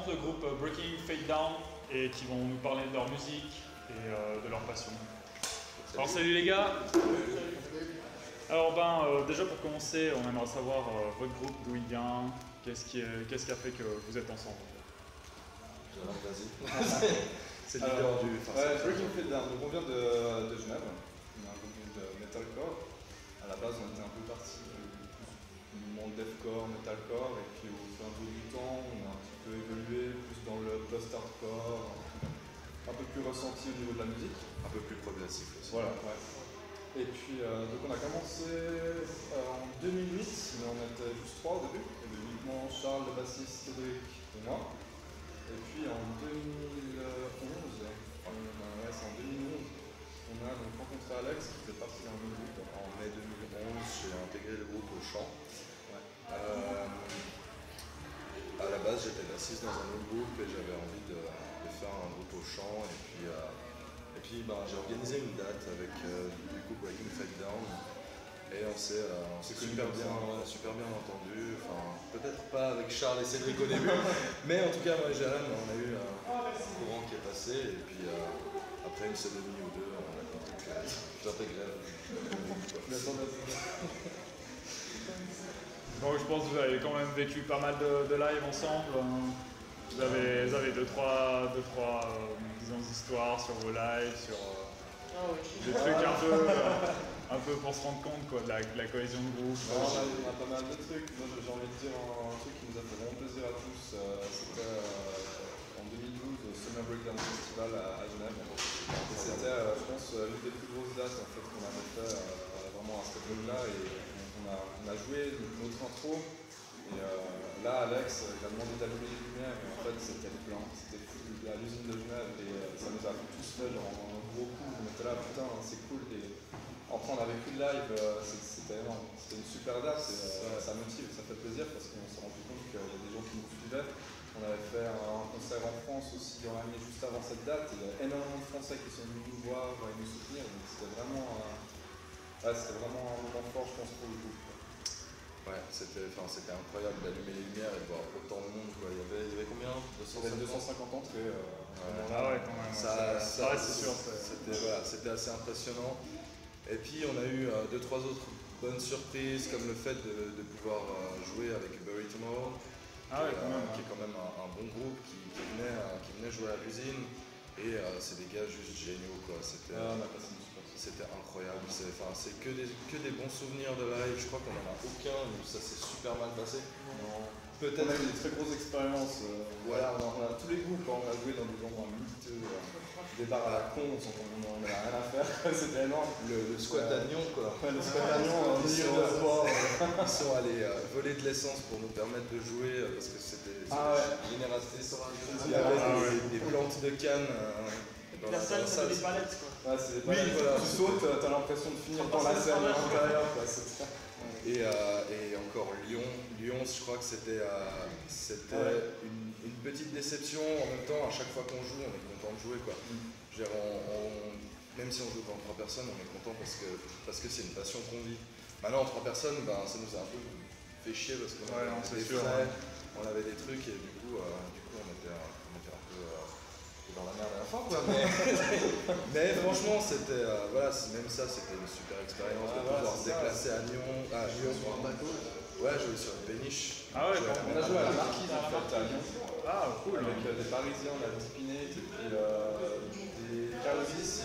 le groupe Breaking Fate Down et qui vont nous parler de leur musique et de leur passion. Alors salut les gars. Alors déjà pour commencer, on aimerait savoir votre groupe, d'où il vient, qu'est-ce qui a fait que vous êtes ensemble. Vas-y. C'est le leader du... Breaking Fate Down, donc on vient de Genève, on a un groupe de metalcore. À la base on était un peu parti du monde deathcore, metalcore, et puis au fur et à mesure du temps on a un petit peu évolué, plus dans le post-hardcore, un peu plus ressenti au niveau de la musique. Un peu plus progressif aussi. Voilà, ouais. Et puis donc on a commencé en 2008, mais on était juste 3 au début. Il y avait uniquement Charles, le bassiste, Cédric et moi. Et puis en 2011, c'est en 2011, on a donc rencontré Alex qui fait partie d'un autre groupe. En mai 2011, j'ai intégré le groupe au chant. Ouais. À la base, j'étais bassiste dans un autre groupe et j'avais envie de faire un groupe au chant. Et puis j'ai organisé une date avec du coup Breaking Fate Down. Et on s'est super bien entendu. Enfin, peut-être pas avec Charles et Cédric au début, mais en tout cas, moi et Jérém, on a eu un courant qui est passé. Et puis après une sodomie ou deux, on a compris que j'intégrais. Donc je pense que vous avez quand même vécu pas mal de live ensemble. Vous avez deux, trois disons, histoires sur vos lives, sur des trucs un peu pour se rendre compte quoi, de la cohésion de groupe. On a pas mal de trucs. Moi j'ai envie de dire un truc qui nous a fait vraiment plaisir à tous. C'était en 2012 au Summer Breakdown Festival à Genève. Et c'était je pense l'une des plus grosses dates en fait, qu'on avait fait vraiment à cette époque-là. Et on a joué notre intro. Et là, Alex, il a demandé d'allumer les lumières, et en fait, c'était plein, c'était fou, à l'usine de Genève, et ça nous a tous fait genre un gros coup. On était là, putain, c'est cool. Et après, on avait plus de live, c'était énorme. C'était une super date, et ça motive, ça fait plaisir parce qu'on s'est rendu compte qu'il y a des gens qui nous suivaient. On avait fait un concert en France aussi dans l'année juste avant cette date, et il y a énormément de Français qui sont venus nous voir et nous soutenir, donc c'était vraiment un moment fort, je pense, pour le groupe. Ouais, c'était incroyable d'allumer les lumières et de voir autant de monde. Quoi. Il y avait combien? 250 entrées. Ah ouais, quand même. Ça c'est sûr. C'était assez impressionnant. Et puis on a eu 2-3 autres bonnes surprises, comme le fait de pouvoir jouer avec Bury Tomorrow, qui est quand même un bon groupe qui venait jouer à l'usine. Et c'est des gars juste géniaux, quoi. C'était incroyable. C'est que des bons souvenirs de live. Je crois qu'on en a aucun où ça s'est super mal passé. Non. Peut-être on a eu des très grosses expériences. Voilà, on a tous les groupes, on a joué dans des endroits miteux, des bars à la con, on n'a rien à faire. C'était énorme. Le squat à Nyon, quoi. Ouais, le squat à Nyon, au milieu de la soirée. Ils sont allés voler de l'essence pour nous permettre de jouer parce que c'était générosité. Il y avait des plantes de canne. La salle, c'est des palettes quoi. Ouais, c'est des palettes. Oui, voilà. Tu sautes, t'as l'impression de finir dans la scène à l'intérieur. Et encore Lyon, je crois que c'était une petite déception. En même temps, à chaque fois qu'on joue, on est content de jouer, quoi. Même si on joue pas en 3 personnes, on est content parce que c'est une passion qu'on vit. Maintenant, en 3 personnes, ça nous a un peu fait chier parce qu'on avait des frais, on avait des trucs et du coup on était un peu dans la merde à la fin, quoi. Mais franchement, c'était même ça, c'était une super expérience de pouvoir se déplacer à Lyon. Sur un bateau. Ouais, jouer sur une péniche. Ah ouais, on a joué à la Marquise en fait à Lyon. Ah cool. Avec des Parisiens, on a Deepinate et puis des Calvis,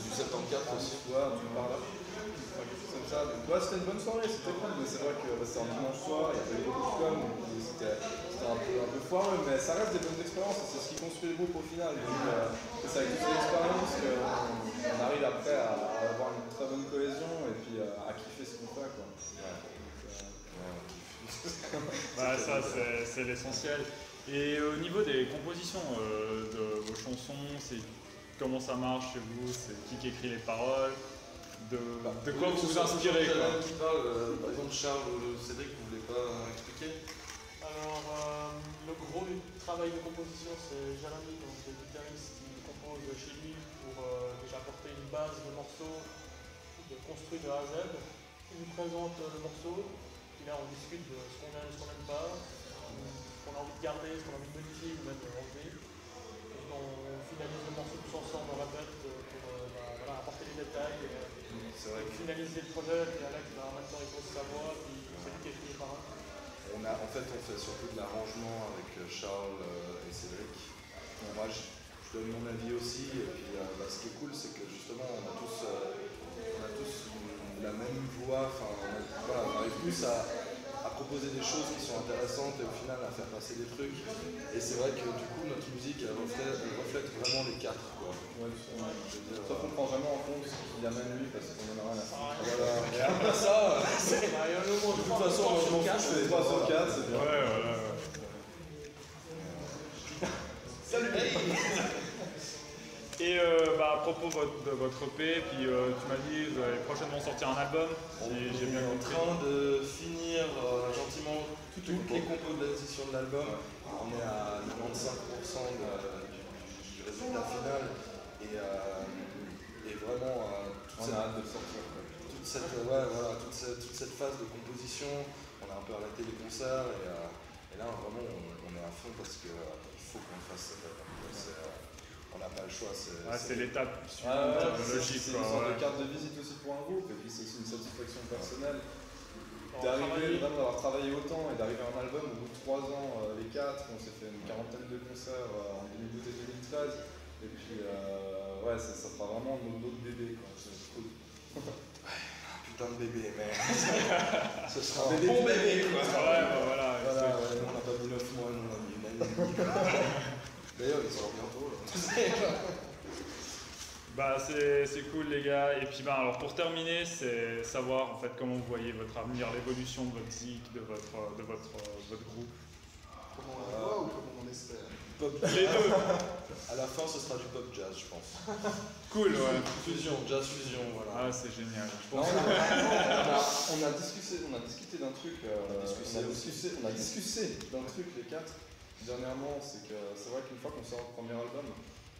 du 74 aussi. Ouais, un truc par là. Quelque chose comme ça. Donc, c'était une bonne soirée, c'était cool, mais c'est vrai que c'était un dimanche soir, il y avait beaucoup de com, c'était un peu foireux, mais ça reste des bonnes expériences et c'est ce qui construit le groupe au final. Donc, c'est avec toutes les expériences qu'on arrive après à avoir une très bonne cohésion et puis à kiffer ce qu'on fait, quoi. Ça c'est l'essentiel. Et au niveau des compositions de vos chansons, comment ça marche chez vous? C'est qui écrit les paroles? De quoi vous vous inspirez quoi. Qui parle, par exemple Charles ou Cédric, vous voulez pas expliquer? Alors, le gros du travail de composition, c'est Jérémy, donc le guitariste qui compose chez lui pour déjà apporter une base de morceaux, de construire de A à Z. Il nous présente le morceau, puis là on discute de ce qu'on aime, ce qu'on n'aime pas. qu'on a envie de garder, ce qu'on a envie de modifier ou même enlever. Et on finalise le morceau tous ensemble, on répète pour voilà, apporter les détails, finaliser le projet, puis Alex maintenant il pose sa voix, puis c'est lui qui est fini par un. En fait, on fait surtout de l'arrangement avec Charles et Cédric. Moi, je donne mon avis aussi, et puis ce qui est cool, c'est que justement, on a tous la même voix, voilà, on arrive plus à proposer des choses qui sont intéressantes et au final à faire passer des trucs. Et c'est vrai que du coup, notre musique, elle reflète vraiment les quatre, quoi. Ouais, sauf qu'on prend jamais en compte ce qu'il amène lui, parce qu'on en a rien à faire. Voilà. Et après ça, de toute façon, je m'en fous, je fais 3 sur 4, c'est bien. Ouais, voilà. Salut! Et à propos de votre EP, puis tu m'as dit que vous allez prochainement sortir un album, si j'ai bien compris. On est en train de finir gentiment toutes les compositions de l'album. On est à 95% du résultat final et vraiment on a hâte de le sortir. Toute cette phase de composition, on a un peu arrêté les concerts et là vraiment on est à fond parce qu'il faut qu'on fasse cet album. On n'a pas le choix. C'est l'étape suivante, logique. C'est une sorte de carte de visite aussi pour un groupe, et puis c'est aussi une satisfaction personnelle d'arriver, d'avoir travaillé autant et d'arriver à un album au bout de 3 ans, les 4, on s'est fait une quarantaine de concerts en 2012 et 2013, et puis ça sera vraiment notre bébé, quoi. C'est cool. Putain de bébé, mais ce sera un bon bébé, quoi. Voilà, on n'a pas mis 9 mois, on a mis une année. D'ailleurs, il sort bientôt là. C'est cool les gars. Et puis alors pour terminer, c'est savoir en fait comment vous voyez votre avenir, l'évolution de votre zik, de votre groupe. Comment on la voit ou comment on espère? Les deux. À la fin, ce sera du pop jazz, je pense. Cool, ouais. Jazz fusion, voilà. Ah, c'est génial. On a discuté d'un truc. On a discuté d'un truc les 4. Dernièrement, c'est vrai qu'une fois qu'on sort le premier album,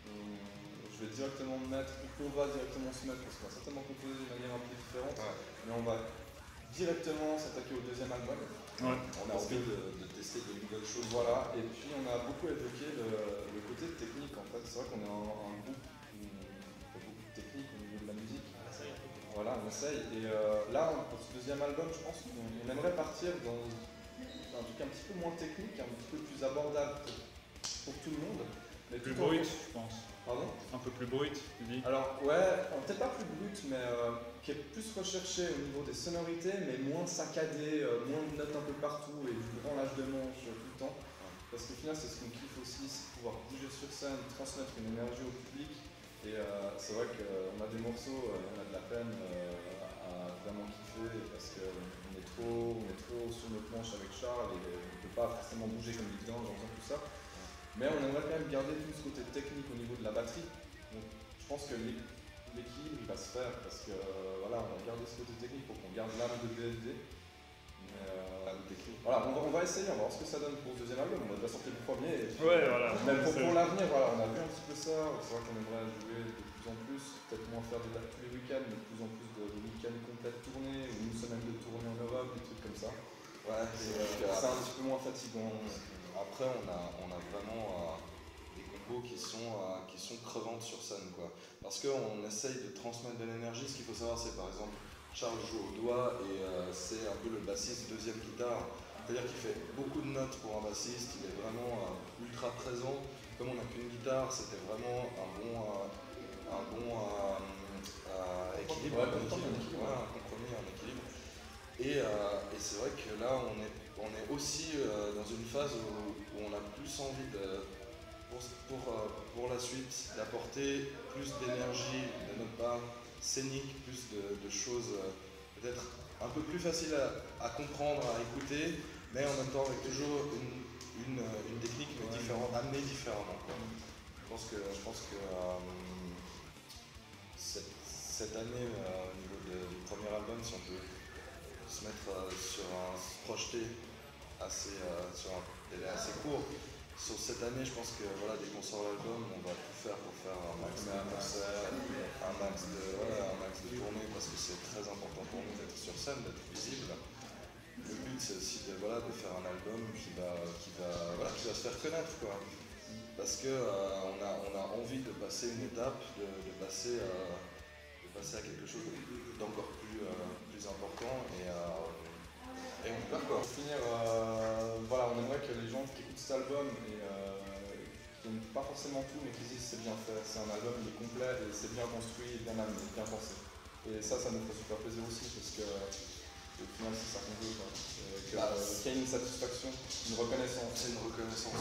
je vais directement me mettre, on va directement se mettre, parce qu'on va certainement composer de manière un peu différente, mais on va directement s'attaquer au deuxième album. Ouais. On a envie de tester de nouvelles choses. Voilà, et puis on a beaucoup évoqué le côté technique en fait. C'est vrai qu'on est un groupe qui fait beaucoup de technique au niveau de la musique. Voilà, on essaye. Et là, pour ce deuxième album, je pense qu'on aimerait partir dans un truc un petit peu moins technique, un petit peu plus abordable pour tout le monde. Mais Plus brut, je pense. Pardon? Un peu plus brut, tu dis? Alors, ouais, peut-être pas plus brut, mais qui est plus recherché au niveau des sonorités, mais moins saccadé, moins de notes un peu partout et du grand lâche de manche tout le temps. Parce qu'au final, c'est ce qu'on kiffe aussi, c'est pouvoir bouger sur scène, transmettre une énergie au public. Et c'est vrai qu'on a des morceaux, on a de la peine à vraiment kiffer parce qu'on est trop sur notre planche avec Charles et on ne peut pas forcément bouger comme des dingues en faisant tout ça. Mais on aimerait quand même garder tout ce côté technique au niveau de la batterie. Donc je pense que l'équilibre il va se faire parce que voilà, on va garder ce côté technique pour qu'on garde l'âme de BFD. Voilà, on va essayer, on va voir ce que ça donne pour le deuxième album. On a déjà sorti le premier. Et puis, voilà. Même pour l'avenir, voilà, on a vu un petit peu ça. C'est vrai qu'on aimerait jouer de plus en plus, peut-être moins faire de dates tous les week-ends, mais de plus en plus de week-ends complètes tournées ou une semaine de tournée en Europe, des trucs comme ça. Ouais, c'est un petit peu moins fatigant. Après, on a vraiment des compos qui sont crevantes sur scène, quoi. Parce qu'on essaye de transmettre de l'énergie. Ce qu'il faut savoir, c'est par exemple, Charles joue au doigt et c'est un peu le bassiste deuxième guitare. C'est-à-dire qu'il fait beaucoup de notes pour un bassiste, il est vraiment ultra présent. Comme on n'a qu'une guitare, c'était vraiment un bon équilibre, un compromis, un équilibre. Et c'est vrai que là, on est aussi dans une phase où on a plus envie pour la suite d'apporter plus d'énergie de notre part, scénique, plus de choses peut-être un peu plus faciles à comprendre, à écouter, mais en même temps avec toujours une technique mais différente, amenée différemment, quoi. Je pense que cette année, au niveau du premier album, si on peut se mettre se projeter sur un délai assez court, sur cette année, je pense que voilà, dès qu'on sort l'album, on va tout faire pour faire un max de concerts, un max de tournées, parce que c'est très important pour nous d'être sur scène, d'être visible. le but c'est aussi de faire un album qui va se faire connaître, quoi. Parce que on a envie de passer une étape, de passer à quelque chose d'encore plus important et on pleure, quoi. Pour finir, on aimerait que les gens qui écoutent cet album et qui n'aiment pas forcément tout mais qui disent c'est bien fait, c'est un album qui est complet et c'est bien construit, bien amené, bien pensé. Et ça nous fait super plaisir aussi parce que au final c'est ça qu'on veut, qu'il y ait une satisfaction, une reconnaissance. C'est une reconnaissance,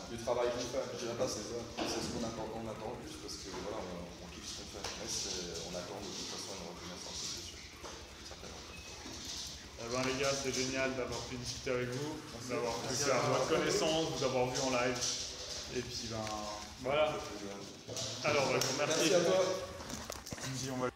du travail qu'on fait. Je dirais pas c'est ça, c'est ce qu'on attend le plus parce que on kiffe ce qu'on fait. Mais on attend de toute façon une reconnaissance, c'est sûr. Eh ben les gars, c'est génial d'avoir pu discuter avec vous, d'avoir pu faire votre connaissance, vous avoir vu en live. Et puis voilà. Alors, merci. Merci à toi.